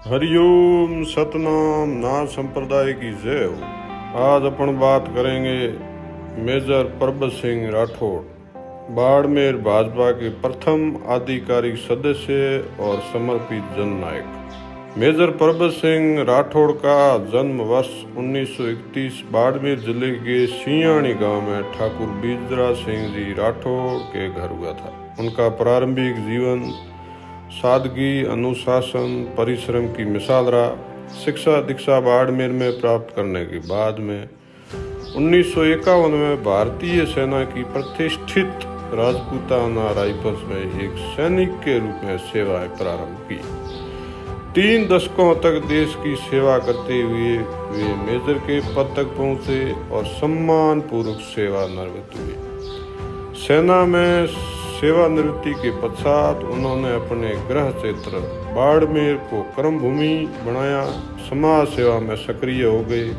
हरिओम सतनाम नाथ संप्रदाय की जय हो। आज अपन बात करेंगे मेजर परबत सिंह राठौड़, बाड़मेर भाजपा के प्रथम आधिकारिक सदस्य और समर्पित जननायक। मेजर परबत सिंह राठौड़ का जन्म वर्ष 1931 बाड़मेर जिले के सियाणी गांव में ठाकुर बीजरा सिंह जी राठौड़ के घर हुआ था। उनका प्रारंभिक जीवन सादगी, अनुशासन, परिश्रम की मिसाल रहा। शिक्षा दीक्षा बाड़मेर में प्राप्त करने के बाद में 1951 में भारतीय सेना की प्रतिष्ठित राजपूताना राइफल्स में एक सैनिक के रूप में सेवाएं प्रारंभ की। 3 दशकों तक देश की सेवा करते हुए वे मेजर के पद तक पहुंचे और सम्मान पूर्वक सेवानिवृत्त हुए। सेना में सेवानिवृत्ति के पश्चात उन्होंने अपने गृह क्षेत्र बाड़मेर को कर्मभूमि बनाया, समाज सेवा में सक्रिय हो गए।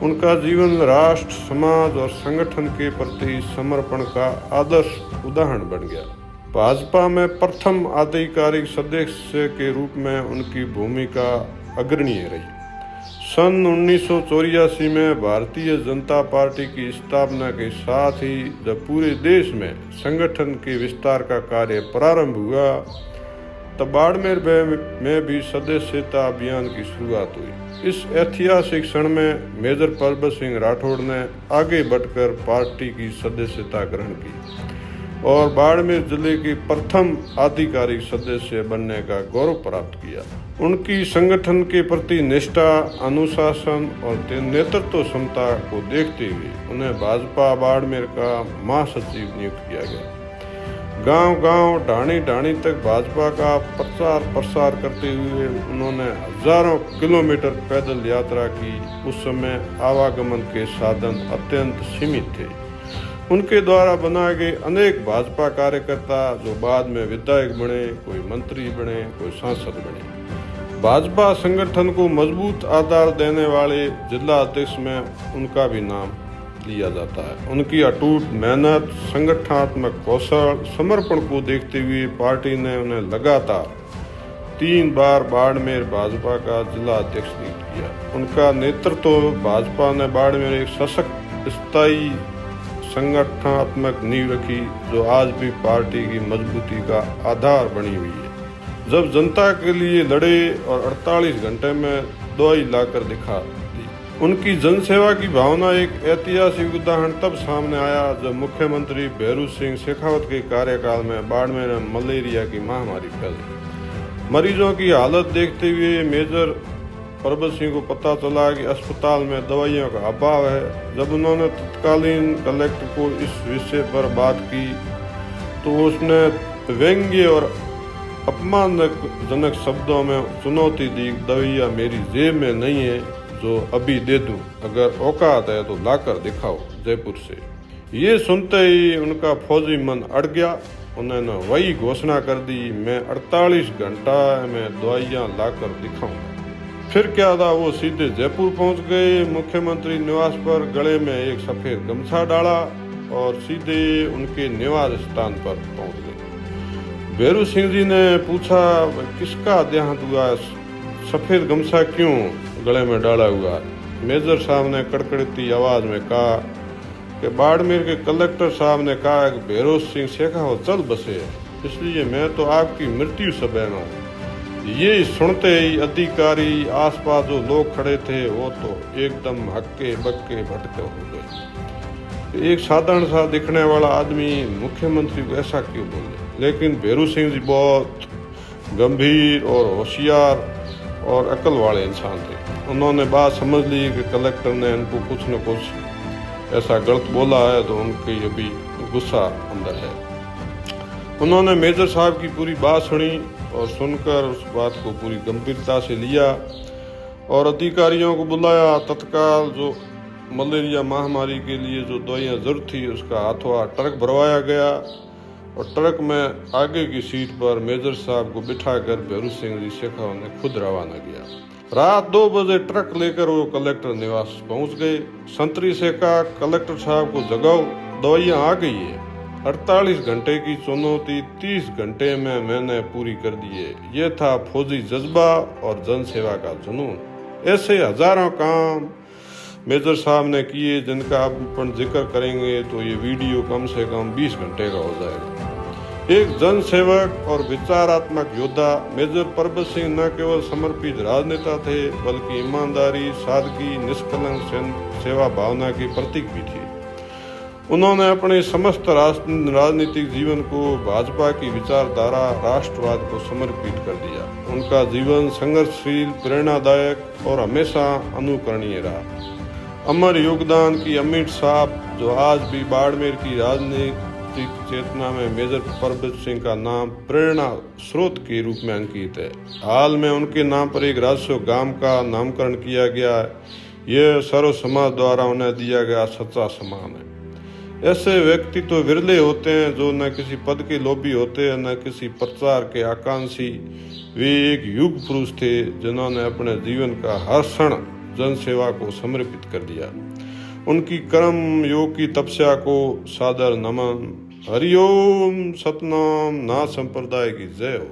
उनका जीवन राष्ट्र, समाज और संगठन के प्रति समर्पण का आदर्श उदाहरण बन गया। भाजपा में प्रथम आधिकारिक सदस्य के रूप में उनकी भूमिका अग्रणीय रही। सन 1984 में भारतीय जनता पार्टी की स्थापना के साथ ही जब पूरे देश में संगठन के विस्तार का कार्य प्रारंभ हुआ, तब बाड़मेर में भी सदस्यता अभियान की शुरुआत हुई। इस ऐतिहासिक क्षण में मेजर परबत सिंह राठौड़ ने आगे बढ़कर पार्टी की सदस्यता ग्रहण की और बाड़मेर जिले के प्रथम आधिकारिक सदस्य बनने का गौरव प्राप्त किया। उनकी संगठन के प्रति निष्ठा, अनुशासन और नेतृत्व क्षमता को देखते हुए उन्हें भाजपा बाड़मेर का महासचिव नियुक्त किया गया। गांव-गांव, ढाणी-ढाणी तक भाजपा का प्रचार प्रसार करते हुए उन्होंने हजारों किलोमीटर पैदल यात्रा की। उस समय आवागमन के साधन अत्यंत सीमित थे। उनके द्वारा बनाए गए अनेक भाजपा कार्यकर्ता जो बाद में विधायक बने, कोई मंत्री बने, कोई सांसद बने। भाजपा संगठन को मजबूत आधार देने वाले जिला अध्यक्ष में उनका भी नाम लिया जाता है। उनकी अटूट मेहनत, संगठनात्मक कौशल, समर्पण को देखते हुए पार्टी ने उन्हें लगातार 3 बार बाड़मेर भाजपा का जिला अध्यक्ष नियुक्त किया। उनका नेतृत्व भाजपा ने बाड़मेर एक सशक्त, स्थायी संगठनात्मक नींव रखी जो आज भी पार्टी की मजबूती का आधार बनी हुई है। जब जनता के लिए लड़े और 48 घंटे में दवाई लाकर दिखा दी। उनकी जनसेवा की भावना एक ऐतिहासिक उदाहरण तब सामने आया जब मुख्यमंत्री भैरू सिंह शेखावत के कार्यकाल में बाड़मेर में मलेरिया की महामारी फैली। मरीजों की हालत देखते हुए मेजर परबत सिंह को पता चला कि अस्पताल में दवाइयों का अभाव है। जब उन्होंने तत्कालीन कलेक्टर को इस विषय पर बात की तो उसने व्यंग्य और अपमानजनक शब्दों में चुनौती दी, दवाइयाँ मेरी जेब में नहीं है जो अभी दे दूं, अगर औकात है तो लाकर दिखाओ जयपुर से। ये सुनते ही उनका फौजी मन अड़ गया। उन्होंने वही घोषणा कर दी, मैं 48 घंटा में दवाइयाँ लाकर दिखाऊंगा। फिर क्या था, वो सीधे जयपुर पहुंच गए। मुख्यमंत्री निवास पर गले में एक सफेद गमछा डाला और सीधे उनके निवास स्थान पर पहुंच गए। भैरू सिंह जी ने पूछा, किसका देहांत हुआ, सफेद गमछा क्यों गले में डाला हुआ? मेजर साहब ने कड़कड़ती आवाज में कहा कि बाड़मेर के कलेक्टर साहब ने कहा कि भैरू सिंह शेखावत चल बसे, इसलिए मैं तो आपकी मृत्यु से बहना हूँ। ये सुनते ही अधिकारी, आसपास जो लोग खड़े थे वो तो एकदम हक्के बक्के भटके हो गए। एक साधारण सा दिखने वाला आदमी मुख्यमंत्री को ऐसा क्यों बोले? लेकिन भैरू सिंह जी बहुत गंभीर और होशियार और अकल वाले इंसान थे। उन्होंने बात समझ ली कि कलेक्टर ने इनको कुछ न कुछ ऐसा गलत बोला है तो उनकी अभी गुस्सा अंदर है। उन्होंने मेजर साहब की पूरी बात सुनी और सुनकर उस बात को पूरी गंभीरता से लिया और अधिकारियों को बुलाया। तत्काल जो मलेरिया महामारी के लिए जो दवाइयाँ जरूरत थी उसका हाथों हाथ ट्रक भरवाया गया और ट्रक में आगे की सीट पर मेजर साहब को बिठाकर भैरू सिंह जी शेखावत ने खुद रवाना किया। रात 2 बजे ट्रक लेकर वो कलेक्टर निवास पहुंच गए। संतरी से कहा, कलेक्टर साहब को जगाओ, दवाइयाँ आ गई है, 48 घंटे की चुनौती 30 घंटे में मैंने पूरी कर दी है। ये था फौजी जज्बा और जन सेवा का जुनून। ऐसे हजारों काम मेजर साहब ने किए जिनका आप ऊपर जिक्र करेंगे तो ये वीडियो कम से कम 20 घंटे का हो जाएगा। एक जन सेवक और विचारात्मक योद्धा मेजर परबत सिंह न केवल समर्पित राजनेता थे बल्कि ईमानदारी, सादगी, निष्कलंक सेवा भावना के प्रतीक भी थे। उन्होंने अपने समस्त राजनीतिक जीवन को भाजपा की विचारधारा राष्ट्रवाद को समर्पित कर दिया। उनका जीवन संघर्षशील, प्रेरणादायक और हमेशा अनुकरणीय रहा। अमर योगदान की अमिट छाप जो आज भी बाड़मेर की राजनीतिक चेतना में मेजर परबत सिंह का नाम प्रेरणा स्रोत के रूप में अंकित है। हाल में उनके नाम पर एक राजस्व गांव का नामकरण किया गया है। यह सर्व समाज द्वारा उन्हें दिया गया सच्चा सम्मान है। ऐसे व्यक्ति तो विरले होते हैं जो न किसी पद के लोभी होते हैं न किसी प्रचार के आकांक्षी। वे एक युग पुरुष थे जिन्होंने अपने जीवन का हर क्षण जन सेवा को समर्पित कर दिया। उनकी कर्म योग की तपस्या को सादर नमन। हरिओम। सतनाम। नाथ संप्रदाय की जय हो।